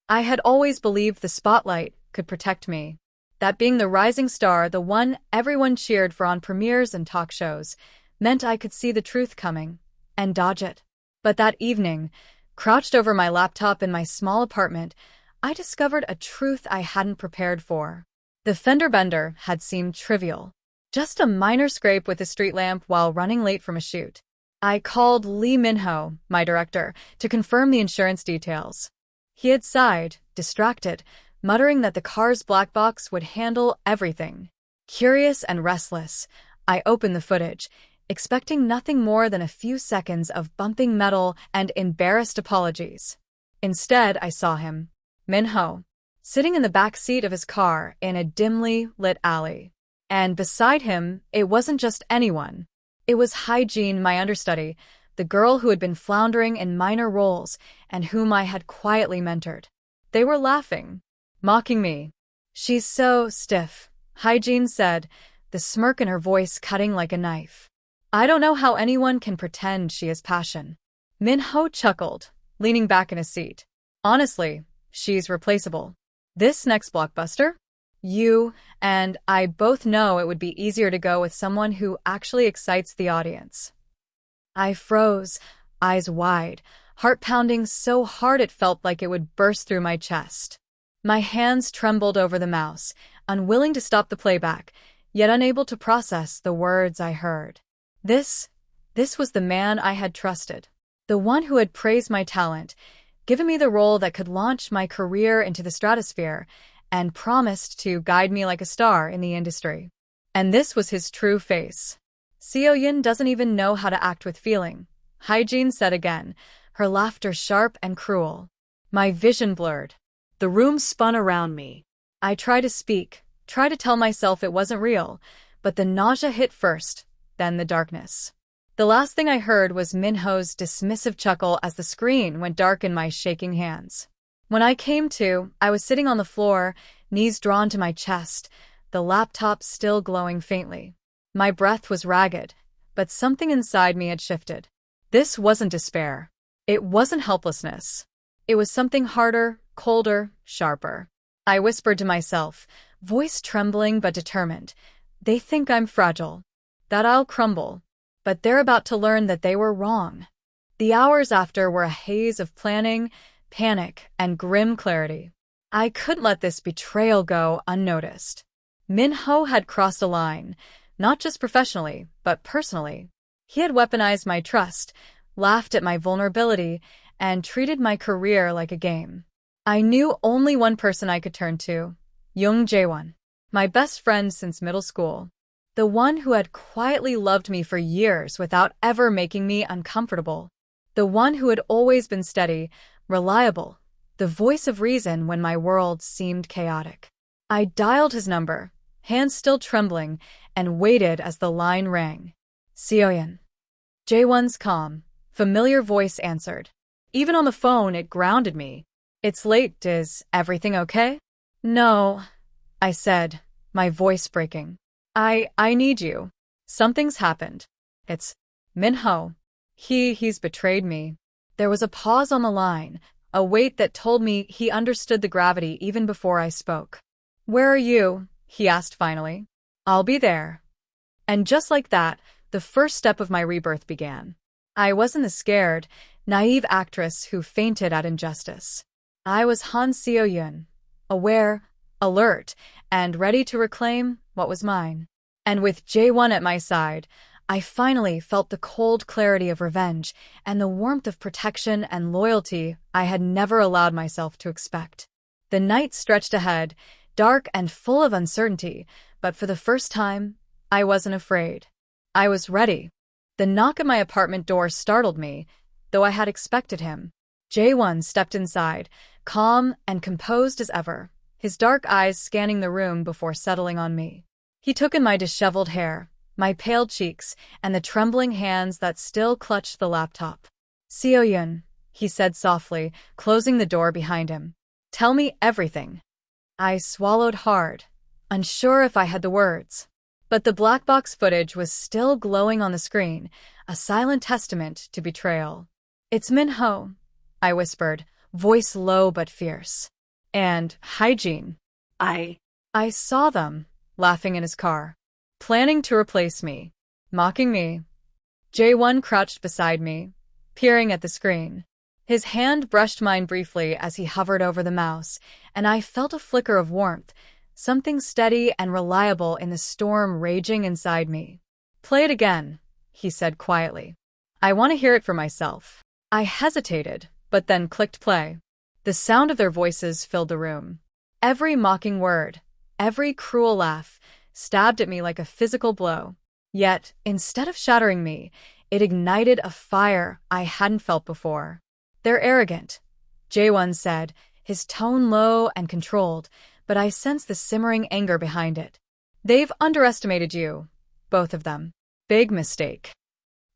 I had always believed the spotlight could protect me. That being the rising star, the one everyone cheered for on premieres and talk shows, meant I could see the truth coming and dodge it. But that evening, crouched over my laptop in my small apartment, I discovered a truth I hadn't prepared for. The fender bender had seemed trivial. Just a minor scrape with a street lamp while running late from a shoot. I called Lee Min-ho, my director, to confirm the insurance details. He had sighed, distracted, muttering that the car's black box would handle everything. Curious and restless, I opened the footage, expecting nothing more than a few seconds of bumping metal and embarrassed apologies. Instead, I saw him, Min-ho, sitting in the back seat of his car in a dimly lit alley. And beside him, it wasn't just anyone. It was Jae-Jin, my understudy, the girl who had been floundering in minor roles and whom I had quietly mentored. They were laughing, mocking me. "She's so stiff," Jae-Jin said, the smirk in her voice cutting like a knife. "I don't know how anyone can pretend she has passion." Min-ho chuckled, leaning back in his seat. "Honestly, she's replaceable. This next blockbuster? You and I both know it would be easier to go with someone who actually excites the audience." I froze, eyes wide, heart pounding so hard it felt like it would burst through my chest. My hands trembled over the mouse, unwilling to stop the playback, yet unable to process the words I heard. This was the man I had trusted, the one who had praised my talent, given me the role that could launch my career into the stratosphere, and promised to guide me like a star in the industry. And this was his true face. "Seo-Yun doesn't even know how to act with feeling," Jae-Jin said again, her laughter sharp and cruel. My vision blurred. The room spun around me. I tried to speak, tried to tell myself it wasn't real, but the nausea hit first, then the darkness. The last thing I heard was Min-ho's dismissive chuckle as the screen went dark in my shaking hands. When I came to, I was sitting on the floor, knees drawn to my chest, the laptop still glowing faintly. My breath was ragged, but something inside me had shifted. This wasn't despair. It wasn't helplessness. It was something harder, colder, sharper. I whispered to myself, voice trembling but determined. "They think I'm fragile, that I'll crumble, but they're about to learn that they were wrong." The hours after were a haze of planning, panic, and grim clarity. I couldn't let this betrayal go unnoticed. Min-ho had crossed a line, not just professionally, but personally. He had weaponized my trust, laughed at my vulnerability, and treated my career like a game. I knew only one person I could turn to, Jae-Wun, my best friend since middle school. The one who had quietly loved me for years without ever making me uncomfortable. The one who had always been steady, reliable, the voice of reason when my world seemed chaotic. I dialed his number, hands still trembling, and waited as the line rang. "Seo-Yun." Jae-Wun's calm, familiar voice answered. Even on the phone, it grounded me. "It's late. Is everything okay?" "No," I said, my voice breaking. I need you. Something's happened. It's Min-ho. He's betrayed me." There was a pause on the line, a weight that told me he understood the gravity even before I spoke. "Where are you?" he asked finally. "I'll be there." And just like that, the first step of my rebirth began. I wasn't the scared, naive actress who fainted at injustice. I was Han Seo-Yun, aware, alert, and ready to reclaim what was mine. And with Jae-Wun at my side, I finally felt the cold clarity of revenge and the warmth of protection and loyalty I had never allowed myself to expect. The night stretched ahead, dark and full of uncertainty, but for the first time, I wasn't afraid. I was ready. The knock at my apartment door startled me, though I had expected him. Jae-Wun stepped inside, calm and composed as ever, his dark eyes scanning the room before settling on me. He took in my disheveled hair, my pale cheeks, and the trembling hands that still clutched the laptop. "Seo-Yun," he said softly, closing the door behind him. "Tell me everything." I swallowed hard, unsure if I had the words. But the Blackbox footage was still glowing on the screen, a silent testament to betrayal. "It's Min-ho," I whispered, voice low but fierce. and hygiene. I I saw them, laughing in his car, planning to replace me, mocking me. Jae-Wun crouched beside me, peering at the screen. His hand brushed mine briefly as he hovered over the mouse, and I felt a flicker of warmth, something steady and reliable in the storm raging inside me. "Play it again," he said quietly. "I want to hear it for myself." I hesitated, but then clicked play. The sound of their voices filled the room. Every mocking word, every cruel laugh, stabbed at me like a physical blow. Yet, instead of shattering me, it ignited a fire I hadn't felt before. "They're arrogant," Jae-Wun said, his tone low and controlled, but I sensed the simmering anger behind it. "They've underestimated you, both of them. Big mistake."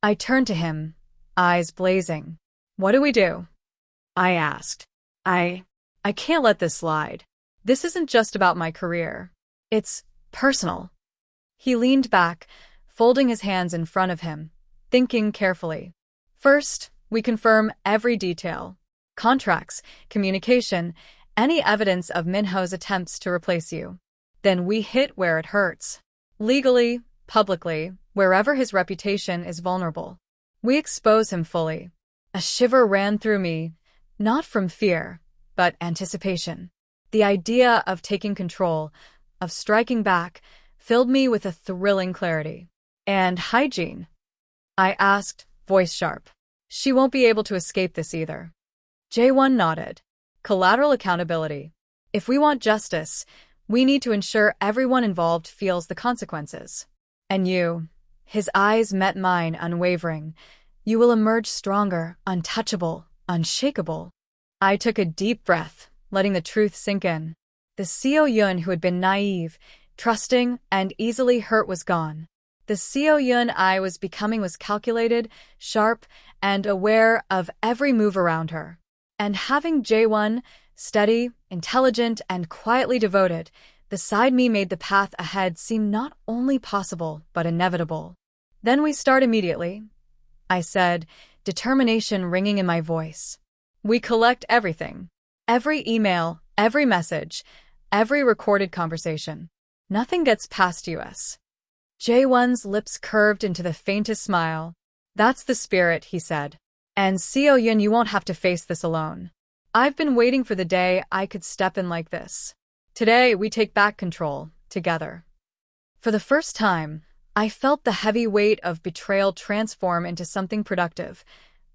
I turned to him, eyes blazing. "What do we do?" I asked. I can't let this slide. This isn't just about my career. It's personal." He leaned back, folding his hands in front of him, thinking carefully. "First, we confirm every detail. Contracts, communication, any evidence of Minho's attempts to replace you. Then we hit where it hurts. Legally, publicly, wherever his reputation is vulnerable. We expose him fully." A shiver ran through me, not from fear, but anticipation. The idea of taking control, of striking back, filled me with a thrilling clarity. "And hygiene?" I asked, voice sharp. "She won't be able to escape this either." Jae-Wun nodded. "Collateral accountability. If we want justice, we need to ensure everyone involved feels the consequences. And you," his eyes met mine unwavering, "you will emerge stronger, untouchable, unshakable." I took a deep breath, letting the truth sink in. The Jae-Wun who had been naive, trusting, and easily hurt was gone. The Jae-Wun I was becoming was calculated, sharp, and aware of every move around her. And having Jae-Wun, steady, intelligent, and quietly devoted, beside me made the path ahead seem not only possible, but inevitable. "Then we start immediately," I said, determination ringing in my voice. "We collect everything. Every email, every message, every recorded conversation. Nothing gets past US." Jae-Wun's lips curved into the faintest smile. "That's the spirit," he said. "And Jae-Wun, you won't have to face this alone. I've been waiting for the day I could step in like this. Today, we take back control, together." For the first time, I felt the heavy weight of betrayal transform into something productive,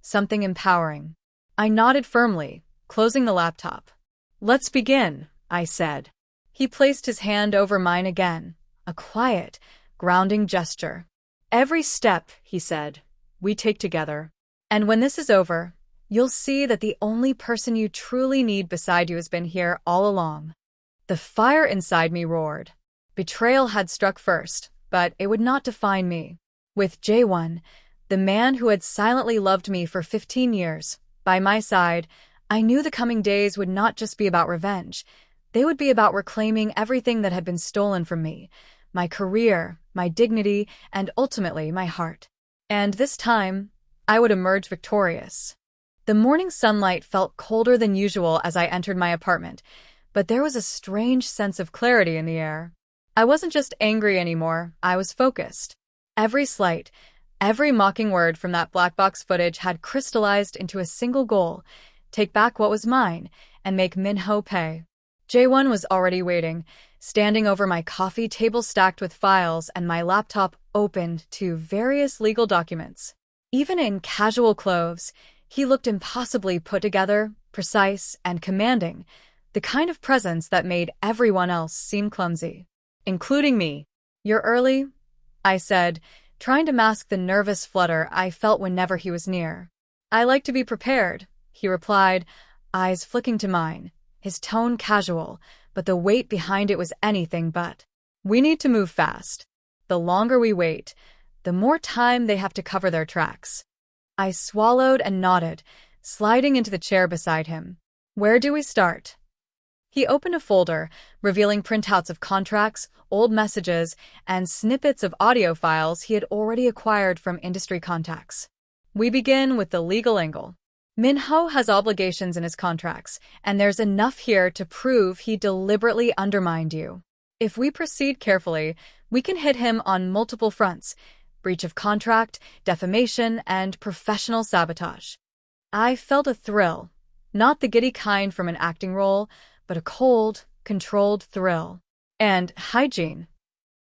something empowering. I nodded firmly, closing the laptop. "Let's begin," I said. He placed his hand over mine again, a quiet, grounding gesture. "Every step," he said, "we take together. And when this is over, you'll see that the only person you truly need beside you has been here all along." The fire inside me roared. Betrayal had struck first, but it would not define me. With Jae-Wun, the man who had silently loved me for 15 years, by my side, I knew the coming days would not just be about revenge. They would be about reclaiming everything that had been stolen from me, my career, my dignity, and ultimately my heart. And this time, I would emerge victorious. The morning sunlight felt colder than usual as I entered my apartment, but there was a strange sense of clarity in the air. I wasn't just angry anymore, I was focused. Every slight, every mocking word from that Blackbox footage had crystallized into a single goal: take back what was mine and make Minho pay. Jae-Wun was already waiting, standing over my coffee table stacked with files and my laptop opened to various legal documents. Even in casual clothes, he looked impossibly put together, precise, and commanding, the kind of presence that made everyone else seem clumsy, including me. "You're early," I said, trying to mask the nervous flutter I felt whenever he was near. "I like to be prepared," he replied, eyes flicking to mine, his tone casual, but the weight behind it was anything but. "We need to move fast. The longer we wait, the more time they have to cover their tracks." I swallowed and nodded, sliding into the chair beside him. "Where do we start?" He opened a folder, revealing printouts of contracts, old messages, and snippets of audio files he had already acquired from industry contacts. "We begin with the legal angle." Minho has obligations in his contracts, and there's enough here to prove he deliberately undermined you. If we proceed carefully, we can hit him on multiple fronts: breach of contract, defamation, and professional sabotage. I felt a thrill, not the giddy kind from an acting role, but a cold, controlled thrill. And hygiene?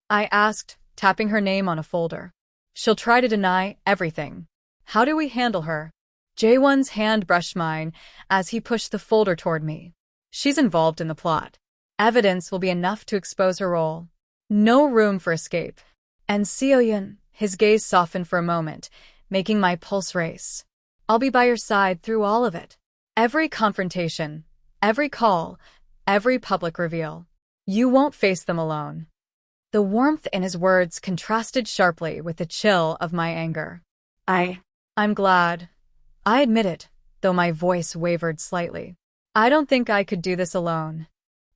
I asked, tapping her name on a folder. She'll try to deny everything. How do we handle her? Jae-Wun's hand brushed mine as he pushed the folder toward me. She's involved in the plot. Evidence will be enough to expose her role. No room for escape. And Seo-yun, his gaze softened for a moment, making my pulse race. I'll be by your side through all of it. Every confrontation, every call, every public reveal. You won't face them alone. The warmth in his words contrasted sharply with the chill of my anger. I'm glad. I admit it, though my voice wavered slightly. I don't think I could do this alone.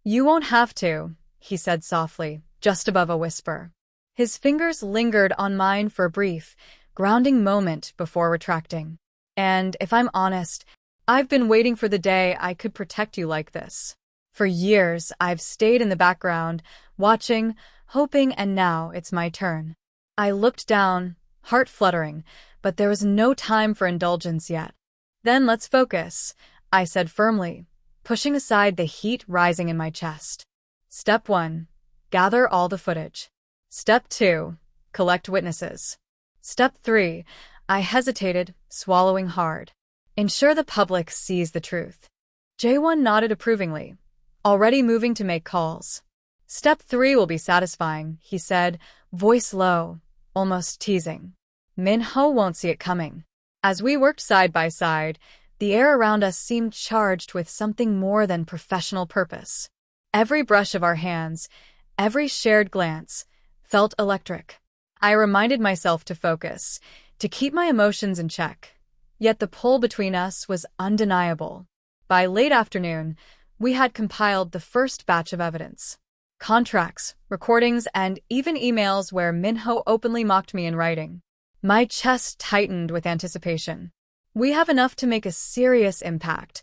You won't have to, he said softly, just above a whisper. His fingers lingered on mine for a brief, grounding moment before retracting. And if I'm honest, I've been waiting for the day I could protect you like this. For years, I've stayed in the background, watching, hoping, and now it's my turn. I looked down, heart fluttering, but there was no time for indulgence yet. Then let's focus, I said firmly, pushing aside the heat rising in my chest. Step 1. Gather all the footage. Step 2. Collect witnesses. Step 3. I hesitated, swallowing hard. Ensure the public sees the truth. Jae-Wun nodded approvingly, already moving to make calls. Step 3 will be satisfying, he said, voice low, almost teasing. Minho won't see it coming. As we worked side by side, the air around us seemed charged with something more than professional purpose. Every brush of our hands, every shared glance, felt electric. I reminded myself to focus, to keep my emotions in check. Yet the pull between us was undeniable. By late afternoon, we had compiled the first batch of evidence. Contracts, recordings, and even emails where Minho openly mocked me in writing. My chest tightened with anticipation. We have enough to make a serious impact,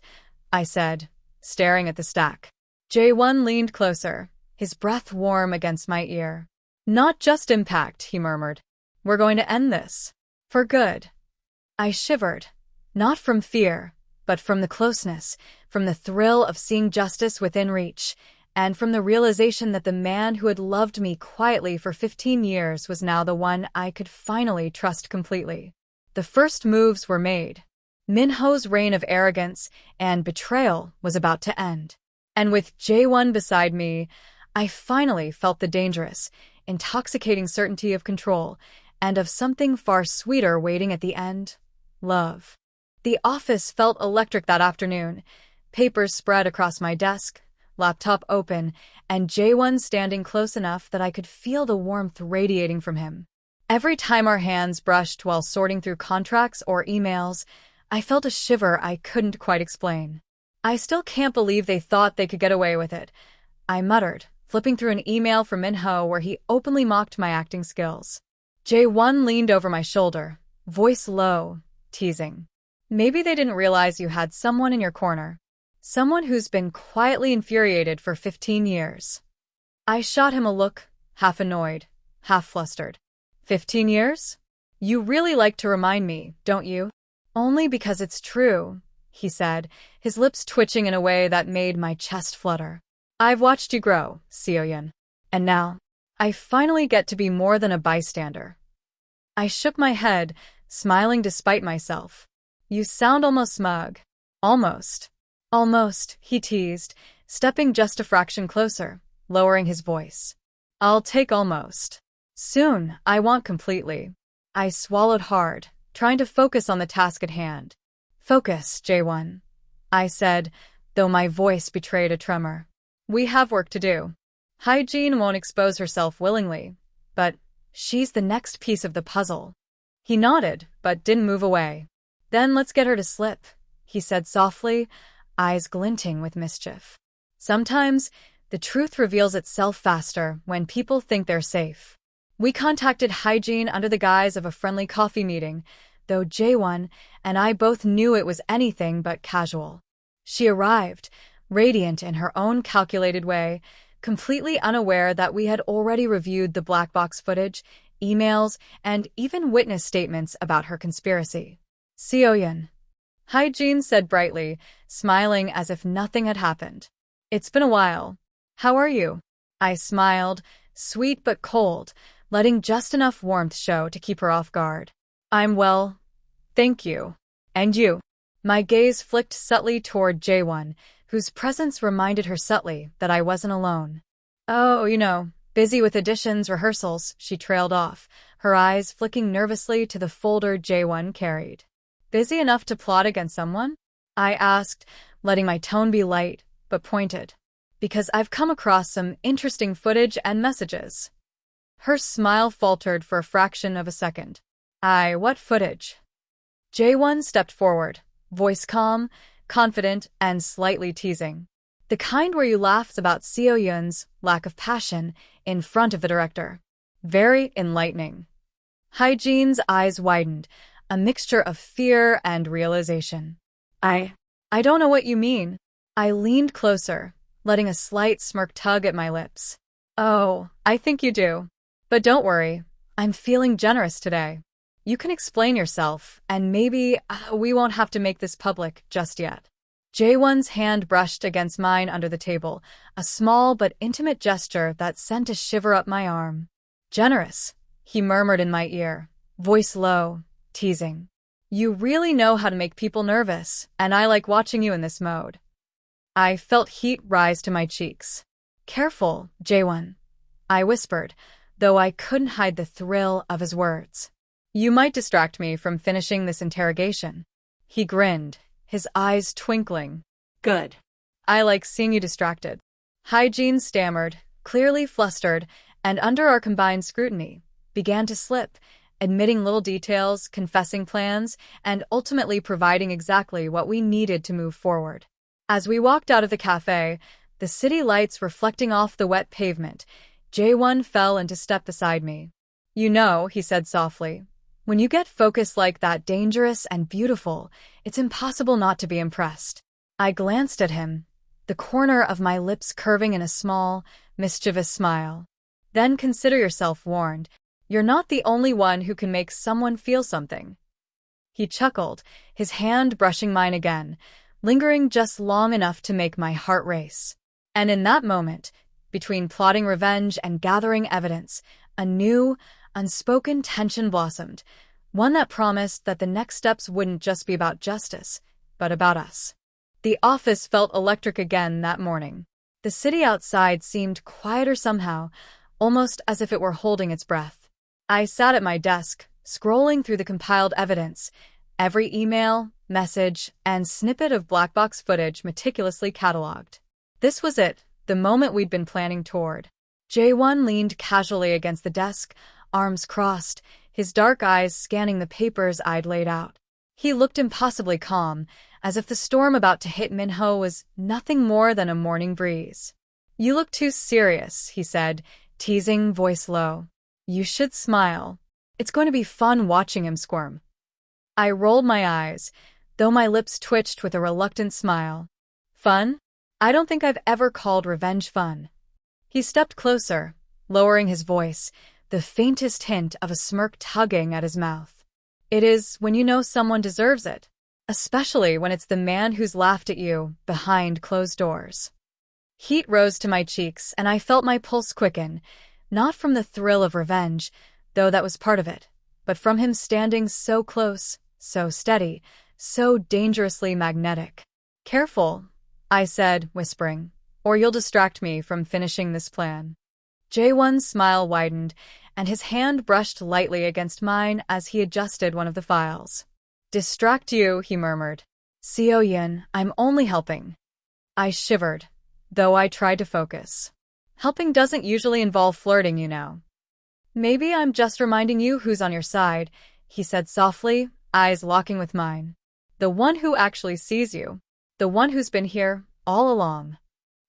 I said, staring at the stack. Jae-Wun leaned closer, his breath warm against my ear. Not just impact, he murmured. We're going to end this. For good. I shivered, not from fear, but from the closeness, from the thrill of seeing justice within reach, and from the realization that the man who had loved me quietly for 15 years was now the one I could finally trust completely. The first moves were made. Minho's reign of arrogance and betrayal was about to end. And with Jae-Wun beside me, I finally felt the dangerous, intoxicating certainty of control, and of something far sweeter waiting at the end: love. The office felt electric that afternoon. Papers spread across my desk, laptop open, and Jae-Wun standing close enough that I could feel the warmth radiating from him. Every time our hands brushed while sorting through contracts or emails, I felt a shiver I couldn't quite explain. I still can't believe they thought they could get away with it, I muttered, flipping through an email from Minho where he openly mocked my acting skills. Jae-Wun leaned over my shoulder, voice low, teasing. Maybe they didn't realize you had someone in your corner. Someone who's been quietly infuriated for 15 years. I shot him a look, half annoyed, half flustered. 15 years? You really like to remind me, don't you? Only because it's true, he said, his lips twitching in a way that made my chest flutter. I've watched you grow, Seo-yun. And now, I finally get to be more than a bystander. I shook my head, smiling despite myself. You sound almost smug. Almost. Almost, he teased, stepping just a fraction closer, lowering his voice. I'll take almost. Soon, I want completely. I swallowed hard, trying to focus on the task at hand. Focus, Jae-Wun, I said, though my voice betrayed a tremor. We have work to do. Hygiene won't expose herself willingly, but she's the next piece of the puzzle. He nodded, but didn't move away. Then let's get her to slip, he said softly, eyes glinting with mischief. Sometimes, the truth reveals itself faster when people think they're safe. We contacted Hygiene under the guise of a friendly coffee meeting, though Jae-Wun and I both knew it was anything but casual. She arrived, radiant in her own calculated way, completely unaware that we had already reviewed the Blackbox footage, emails, and even witness statements about her conspiracy. Seo-Yun. Hyejin said brightly, smiling as if nothing had happened. It's been a while. How are you? I smiled, sweet but cold, letting just enough warmth show to keep her off guard. I'm well, thank you. And you? My gaze flicked subtly toward Jae-Wun, whose presence reminded her subtly that I wasn't alone. Oh, busy with auditions, rehearsals, she trailed off, her eyes flicking nervously to the folder Jae-Wun carried. Busy enough to plot against someone? I asked, letting my tone be light, but pointed. Because I've come across some interesting footage and messages. Her smile faltered for a fraction of a second. What footage? Jae-Wun stepped forward, voice calm, confident, and slightly teasing. The kind where you laughed about Seo-Yun's lack of passion in front of the director. Very enlightening. Hyejin's eyes widened, a mixture of fear and realization. I don't know what you mean. I leaned closer, letting a slight smirk tug at my lips. Oh, I think you do. But don't worry, I'm feeling generous today. You can explain yourself, and maybe we won't have to make this public just yet. Jae-Wun's hand brushed against mine under the table, a small but intimate gesture that sent a shiver up my arm. Generous, he murmured in my ear, voice low, teasing. You really know how to make people nervous, and I like watching you in this mode. I felt heat rise to my cheeks. Careful, Jae-Wun, I whispered, though I couldn't hide the thrill of his words. You might distract me from finishing this interrogation. He grinned, his eyes twinkling. Good. I like seeing you distracted. Hyejin stammered, clearly flustered, and under our combined scrutiny, began to slip, admitting little details, confessing plans, and ultimately providing exactly what we needed to move forward. As we walked out of the cafe, the city lights reflecting off the wet pavement, Jae-Wun fell into step beside me. You know, he said softly, when you get focused like that, dangerous and beautiful, it's impossible not to be impressed. I glanced at him, the corner of my lips curving in a small, mischievous smile. Then consider yourself warned. You're not the only one who can make someone feel something. He chuckled, his hand brushing mine again, lingering just long enough to make my heart race. And in that moment, between plotting revenge and gathering evidence, a new, unspoken tension blossomed, one that promised that the next steps wouldn't just be about justice, but about us. The office felt electric again that morning. The city outside seemed quieter somehow, almost as if it were holding its breath. I sat at my desk, scrolling through the compiled evidence, every email, message, and snippet of Blackbox footage meticulously catalogued. This was it, the moment we'd been planning toward. Jae-Wun leaned casually against the desk, arms crossed, his dark eyes scanning the papers I'd laid out. He looked impossibly calm, as if the storm about to hit Minho was nothing more than a morning breeze. You look too serious, he said, teasing, voice low. You should smile. It's going to be fun watching him squirm. I rolled my eyes, though my lips twitched with a reluctant smile. Fun? I don't think I've ever called revenge fun. He stepped closer, lowering his voice, the faintest hint of a smirk tugging at his mouth. It is when you know someone deserves it, especially when it's the man who's laughed at you behind closed doors. Heat rose to my cheeks, and I felt my pulse quicken, not from the thrill of revenge, though that was part of it, but from him standing so close, so steady, so dangerously magnetic. Careful, I said, whispering, or you'll distract me from finishing this plan. Jae-Wun's smile widened, and his hand brushed lightly against mine as he adjusted one of the files. Distract you, he murmured. Seo-Yun, I'm only helping. I shivered, though I tried to focus. Helping doesn't usually involve flirting, you know. Maybe I'm just reminding you who's on your side, he said softly, eyes locking with mine. The one who actually sees you. The one who's been here all along.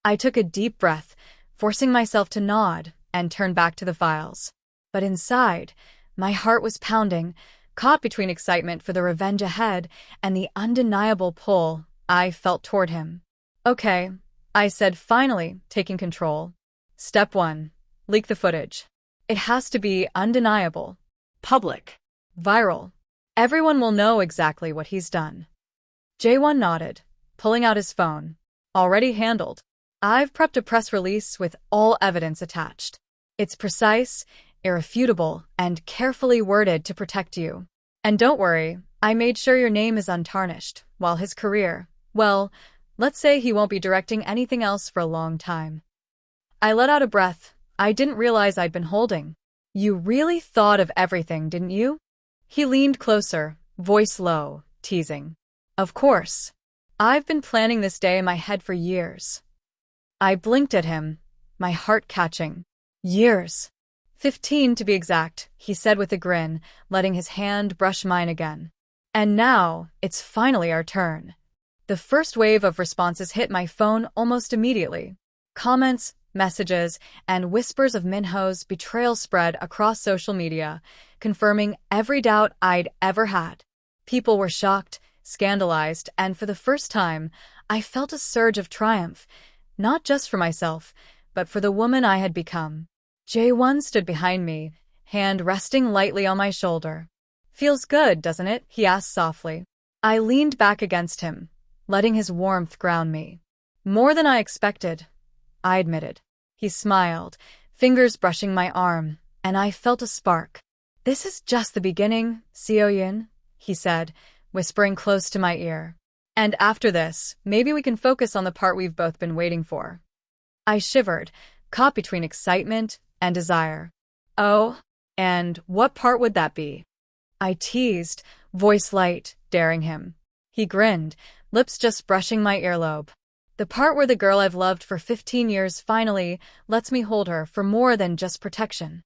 I took a deep breath, forcing myself to nod and turn back to the files. But inside, my heart was pounding, Caught between excitement for the revenge ahead and the undeniable pull I felt toward him. Okay, I said, finally taking control. Step 1. Leak the footage. It has to be undeniable. Public. Viral. Everyone will know exactly what he's done. Jae-Wun nodded, pulling out his phone. Already handled. I've prepped a press release with all evidence attached. It's precise, irrefutable, and carefully worded to protect you. And don't worry, I made sure your name is untarnished, while his career, well, let's say he won't be directing anything else for a long time. I let out a breath I didn't realize I'd been holding. You really thought of everything, didn't you? He leaned closer, voice low, teasing. Of course. I've been planning this day in my head for years. I blinked at him, my heart catching. Years. 15 to be exact, he said with a grin, letting his hand brush mine again. And now, it's finally our turn. The first wave of responses hit my phone almost immediately. Comments, messages, and whispers of Minho's betrayal spread across social media, confirming every doubt I'd ever had. People were shocked, scandalized, and for the first time, I felt a surge of triumph, not just for myself, but for the woman I had become. Jae-Wun stood behind me, hand resting lightly on my shoulder. Feels good, doesn't it? He asked softly. I leaned back against him, letting his warmth ground me. More than I expected, I admitted. He smiled, fingers brushing my arm, and I felt a spark. This is just the beginning, Seo-yin, he said, whispering close to my ear. And after this, maybe we can focus on the part we've both been waiting for. I shivered, caught between excitement and desire. Oh, and what part would that be? I teased, voice light, daring him. He grinned, lips just brushing my earlobe. The part where the girl I've loved for 15 years finally lets me hold her for more than just protection.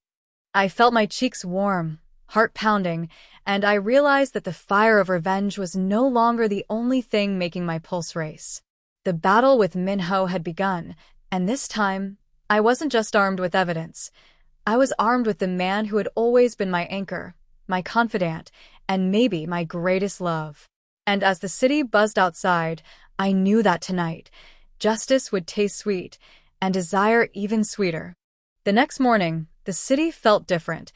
I felt my cheeks warm, heart pounding, and I realized that the fire of revenge was no longer the only thing making my pulse race. The battle with Minho had begun, and this time, I wasn't just armed with evidence. I was armed with the man who had always been my anchor, my confidant, and maybe my greatest love. And as the city buzzed outside, I knew that tonight, justice would taste sweet, and desire even sweeter. The next morning, the city felt different,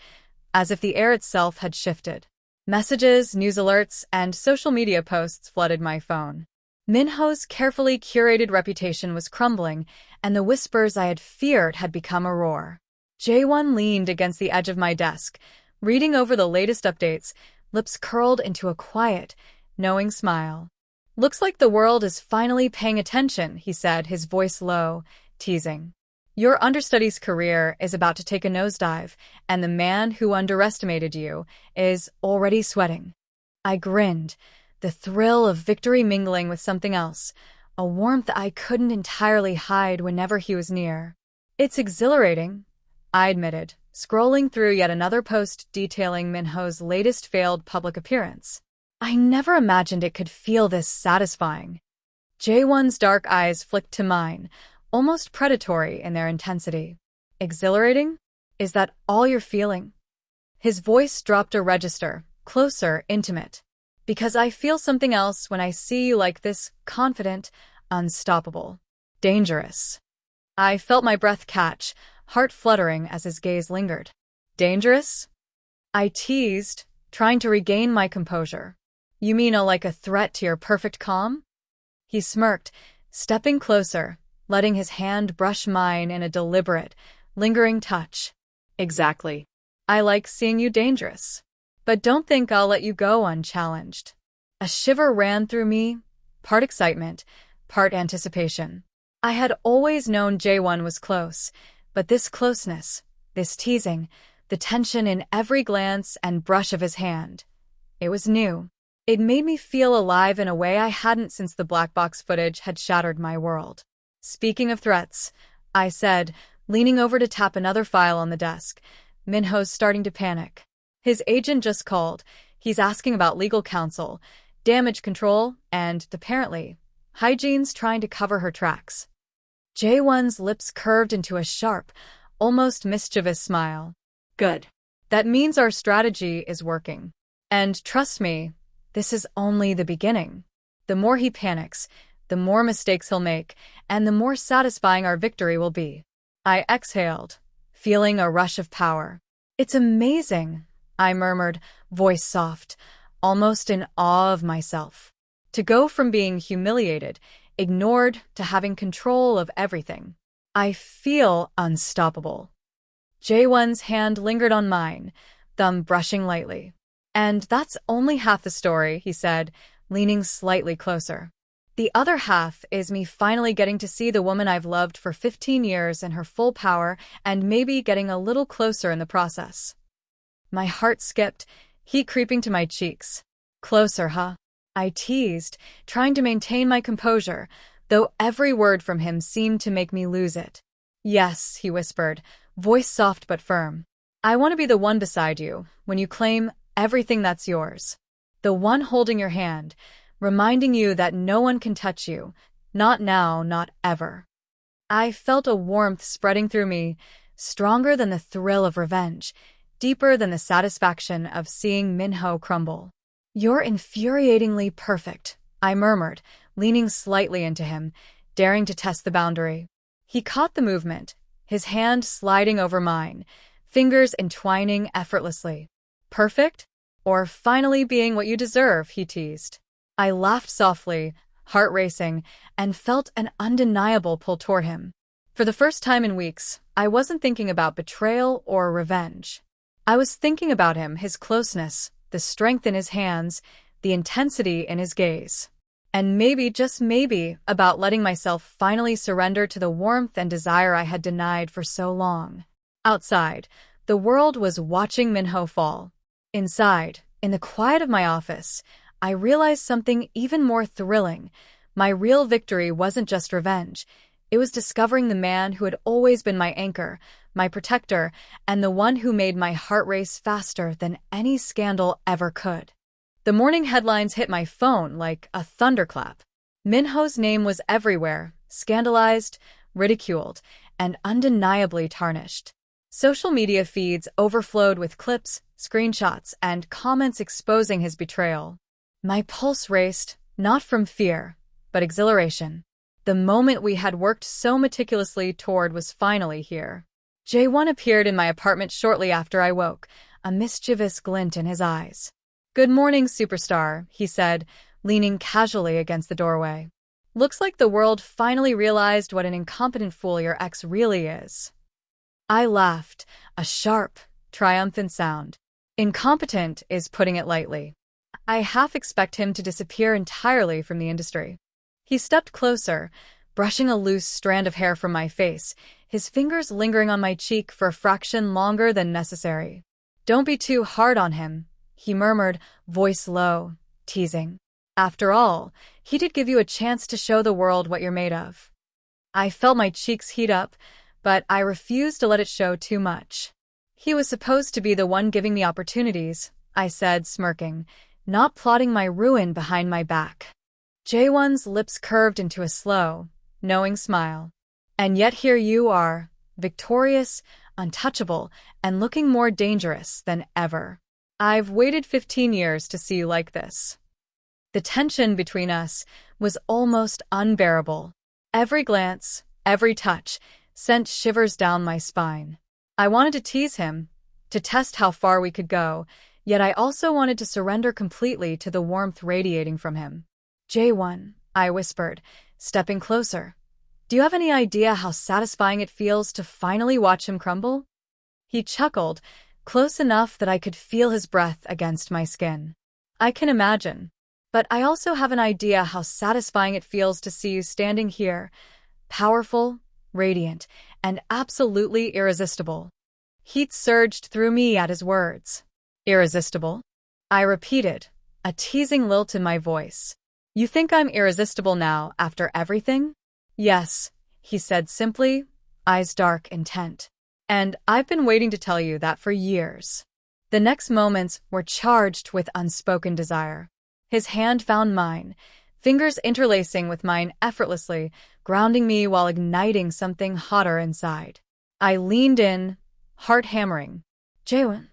as if the air itself had shifted. Messages, news alerts, and social media posts flooded my phone. Minho's carefully curated reputation was crumbling, and the whispers I had feared had become a roar. Jae-Wun leaned against the edge of my desk, reading over the latest updates, lips curled into a quiet, knowing smile. Looks like the world is finally paying attention, he said, his voice low, teasing. Your Understudy's career is about to take a nosedive, and the man who underestimated you is already sweating. I grinned, the thrill of victory mingling with something else, a warmth I couldn't entirely hide whenever he was near. It's exhilarating, I admitted, scrolling through yet another post detailing Minho's latest failed public appearance. I never imagined it could feel this satisfying. Jae-Wun's dark eyes flicked to mine, almost predatory in their intensity. Exhilarating? Is that all you're feeling? His voice dropped a register, closer, intimate. Because I feel something else when I see you like this, confident, unstoppable, dangerous. I felt my breath catch, heart fluttering as his gaze lingered. Dangerous? I teased, trying to regain my composure. You mean like a threat to your perfect calm? He smirked, stepping closer, letting his hand brush mine in a deliberate, lingering touch. Exactly. I like seeing you dangerous. But don't think I'll let you go unchallenged. A shiver ran through me, part excitement, part anticipation. I had always known Jae-Wun was close, but this closeness, this teasing, the tension in every glance and brush of his hand, it was new. It made me feel alive in a way I hadn't since the Blackbox footage had shattered my world. Speaking of threats, I said, leaning over to tap another file on the desk. Minho's starting to panic. His agent just called. He's asking about legal counsel, damage control, and, apparently, hygiene's trying to cover her tracks. Jae-Wun's lips curved into a sharp, almost mischievous smile. Good. That means our strategy is working. And trust me, this is only the beginning. The more he panics, the more mistakes he'll make, and the more satisfying our victory will be. I exhaled, feeling a rush of power. It's amazing, I murmured, voice soft, almost in awe of myself. To go from being humiliated, ignored, to having control of everything. I feel unstoppable. Jae-Wun's hand lingered on mine, thumb brushing lightly. And that's only half the story, he said, leaning slightly closer. The other half is me finally getting to see the woman I've loved for 15 years in her full power and maybe getting a little closer in the process. My heart skipped, heat creeping to my cheeks. Closer, huh? I teased, trying to maintain my composure, though every word from him seemed to make me lose it. Yes, he whispered, voice soft but firm. I want to be the one beside you, when you claim everything that's yours. The one holding your hand, reminding you that no one can touch you, not now, not ever. I felt a warmth spreading through me, stronger than the thrill of revenge, deeper than the satisfaction of seeing Minho crumble. You're infuriatingly perfect, I murmured, leaning slightly into him, daring to test the boundary. He caught the movement, his hand sliding over mine, fingers entwining effortlessly. Perfect? Or finally being what you deserve, he teased. I laughed softly, heart racing, and felt an undeniable pull toward him. For the first time in weeks, I wasn't thinking about betrayal or revenge. I was thinking about him, his closeness, the strength in his hands, the intensity in his gaze. And maybe, just maybe, about letting myself finally surrender to the warmth and desire I had denied for so long. Outside, the world was watching Minho fall. Inside, in the quiet of my office, I realized something even more thrilling. My real victory wasn't just revenge. It was discovering the man who had always been my anchor, my protector, and the one who made my heart race faster than any scandal ever could. The morning headlines hit my phone like a thunderclap. Minho's name was everywhere, scandalized, ridiculed, and undeniably tarnished. Social media feeds overflowed with clips, screenshots, and comments exposing his betrayal. My pulse raced, not from fear, but exhilaration. The moment we had worked so meticulously toward was finally here. Jae-Wun appeared in my apartment shortly after I woke, a mischievous glint in his eyes. "Good morning, superstar," he said, leaning casually against the doorway. "Looks like the world finally realized what an incompetent fool your ex really is." I laughed, a sharp, triumphant sound. Incompetent is putting it lightly. I half expect him to disappear entirely from the industry. He stepped closer, brushing a loose strand of hair from my face, his fingers lingering on my cheek for a fraction longer than necessary. "Don't be too hard on him," he murmured, voice low, teasing. "After all, he did give you a chance to show the world what you're made of." I felt my cheeks heat up, but I refused to let it show too much. "He was supposed to be the one giving me opportunities," I said, smirking, "not plotting my ruin behind my back." Jae-Wun's lips curved into a slow, knowing smile. "And yet here you are, victorious, untouchable, and looking more dangerous than ever. I've waited 15 years to see you like this." The tension between us was almost unbearable. Every glance, every touch, sent shivers down my spine. I wanted to tease him, to test how far we could go, yet I also wanted to surrender completely to the warmth radiating from him. "Jae-Wun," I whispered, stepping closer. "Do you have any idea how satisfying it feels to finally watch him crumble?" He chuckled, close enough that I could feel his breath against my skin. "I can imagine. But I also have an idea how satisfying it feels to see you standing here, powerful, radiant, and absolutely irresistible." Heat surged through me at his words. "Irresistible?" I repeated, a teasing lilt in my voice. "You think I'm irresistible now after everything?" "Yes," he said simply, eyes dark, intent. "And I've been waiting to tell you that for years." The next moments were charged with unspoken desire. His hand found mine, fingers interlacing with mine effortlessly, grounding me while igniting something hotter inside. I leaned in, heart hammering. "Jae-Wun,"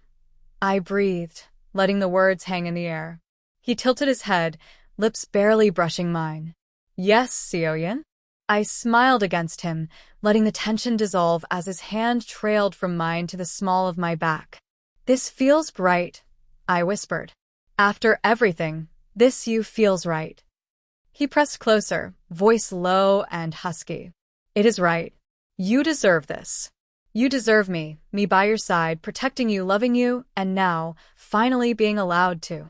I breathed, letting the words hang in the air. He tilted his head, lips barely brushing mine. Yes, Jae-Wun? I smiled against him, letting the tension dissolve as his hand trailed from mine to the small of my back. This feels right, I whispered. After everything, this you feels right. He pressed closer, voice low and husky. It is right. You deserve this. You deserve me by your side, protecting you, loving you, and now, finally being allowed to.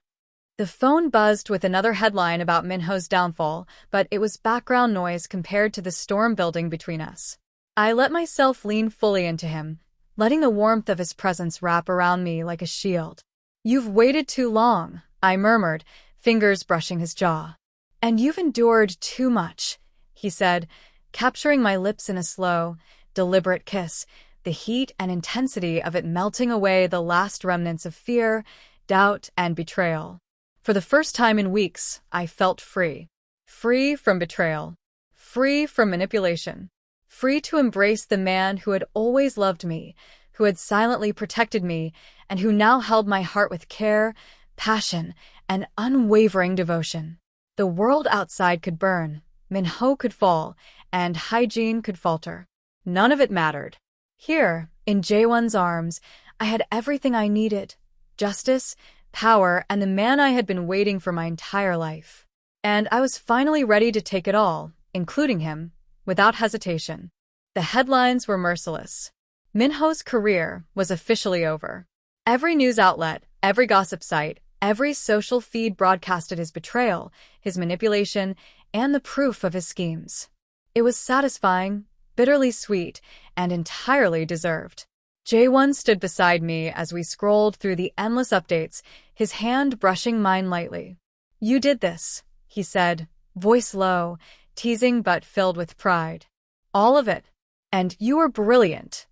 The phone buzzed with another headline about Minho's downfall, but it was background noise compared to the storm building between us. I let myself lean fully into him, letting the warmth of his presence wrap around me like a shield. You've waited too long, I murmured, fingers brushing his jaw. And you've endured too much, he said, capturing my lips in a slow, deliberate kiss, the heat and intensity of it melting away the last remnants of fear, doubt, and betrayal. For the first time in weeks, I felt free. Free from betrayal. Free from manipulation. Free to embrace the man who had always loved me, who had silently protected me, and who now held my heart with care, passion, and unwavering devotion. The world outside could burn, Minho could fall, and hygiene could falter. None of it mattered. Here, in Jae-Wun's arms, I had everything I needed: justice, power, and the man I had been waiting for my entire life. And I was finally ready to take it all, including him, without hesitation. The headlines were merciless. Minho's career was officially over. Every news outlet, every gossip site, every social feed broadcasted his betrayal, his manipulation, and the proof of his schemes. It was satisfying, bitterly sweet, and entirely deserved. Jae-Wun stood beside me as we scrolled through the endless updates, his hand brushing mine lightly. You did this, he said, voice low, teasing but filled with pride. All of it. And you were brilliant.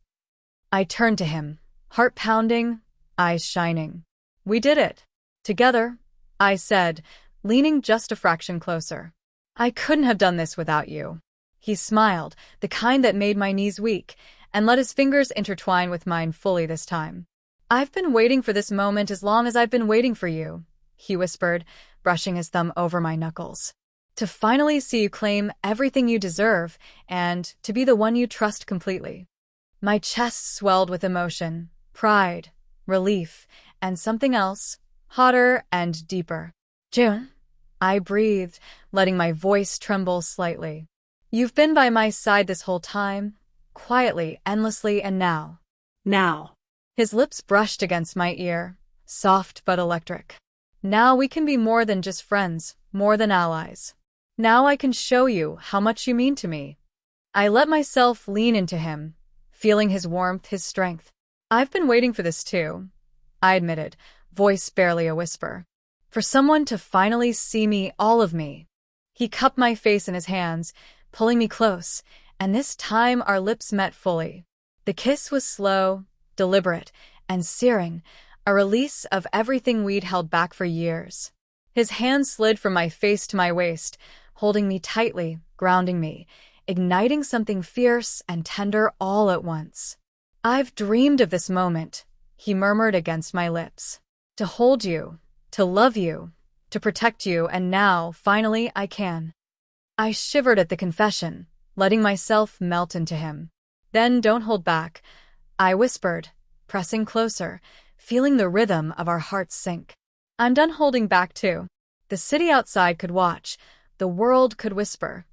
I turned to him, heart pounding, eyes shining. We did it. Together, I said, leaning just a fraction closer. I couldn't have done this without you. He smiled, the kind that made my knees weak, and let his fingers intertwine with mine fully this time. I've been waiting for this moment as long as I've been waiting for you, he whispered, brushing his thumb over my knuckles. To finally see you claim everything you deserve, and to be the one you trust completely. My chest swelled with emotion, pride, relief, and something else, hotter and deeper. Jae-Wun, I breathed, letting my voice tremble slightly. You've been by my side this whole time, quietly, endlessly, and now. Now. His lips brushed against my ear, soft but electric. Now we can be more than just friends, more than allies. Now I can show you how much you mean to me. I let myself lean into him, feeling his warmth, his strength. I've been waiting for this too, I admitted, voice barely a whisper. For someone to finally see me, all of me. He cupped my face in his hands, pulling me close, and this time our lips met fully. The kiss was slow, deliberate, and searing, a release of everything we'd held back for years. His hand slid from my face to my waist, holding me tightly, grounding me, igniting something fierce and tender all at once. I've dreamed of this moment, he murmured against my lips. To hold you, to love you, to protect you, and now, finally, I can. I shivered at the confession, letting myself melt into him. Then don't hold back, I whispered, pressing closer, feeling the rhythm of our hearts sink. I'm done holding back too. The city outside could watch, the world could whisper.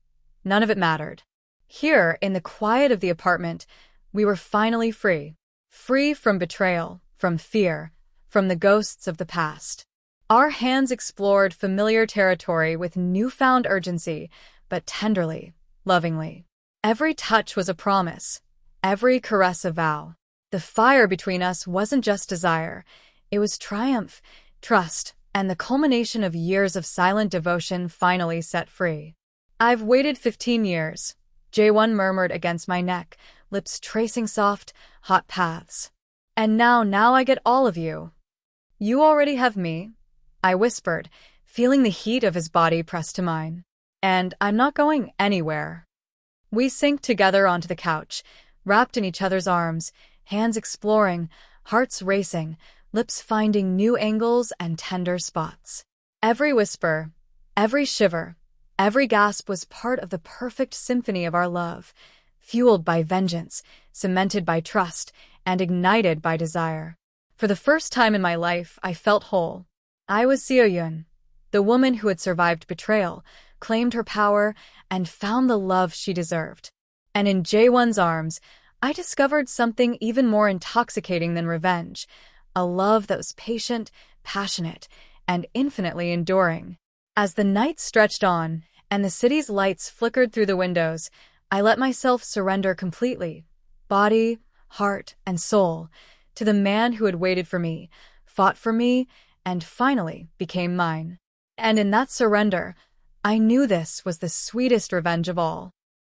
None of it mattered. Here, in the quiet of the apartment, we were finally free. Free from betrayal, from fear, from the ghosts of the past. Our hands explored familiar territory with newfound urgency, but tenderly, lovingly. Every touch was a promise, every caress a vow. The fire between us wasn't just desire, it was triumph, trust, and the culmination of years of silent devotion finally set free. I've waited 15 years, Jae-Wun murmured against my neck, lips tracing soft, hot paths. And now I get all of you. You already have me, I whispered, feeling the heat of his body press to mine. And I'm not going anywhere. We sank together onto the couch, wrapped in each other's arms, hands exploring, hearts racing, lips finding new angles and tender spots. Every whisper, every shiver, every gasp was part of the perfect symphony of our love, fueled by vengeance, cemented by trust, and ignited by desire. For the first time in my life, I felt whole. I was Jae-Wun, the woman who had survived betrayal, claimed her power, and found the love she deserved. And in Jae-Wun's arms, I discovered something even more intoxicating than revenge, a love that was patient, passionate, and infinitely enduring. As the night stretched on, and the city's lights flickered through the windows, I let myself surrender completely, body, heart, and soul, to the man who had waited for me, fought for me, and finally became mine. And in that surrender, I knew this was the sweetest revenge of all.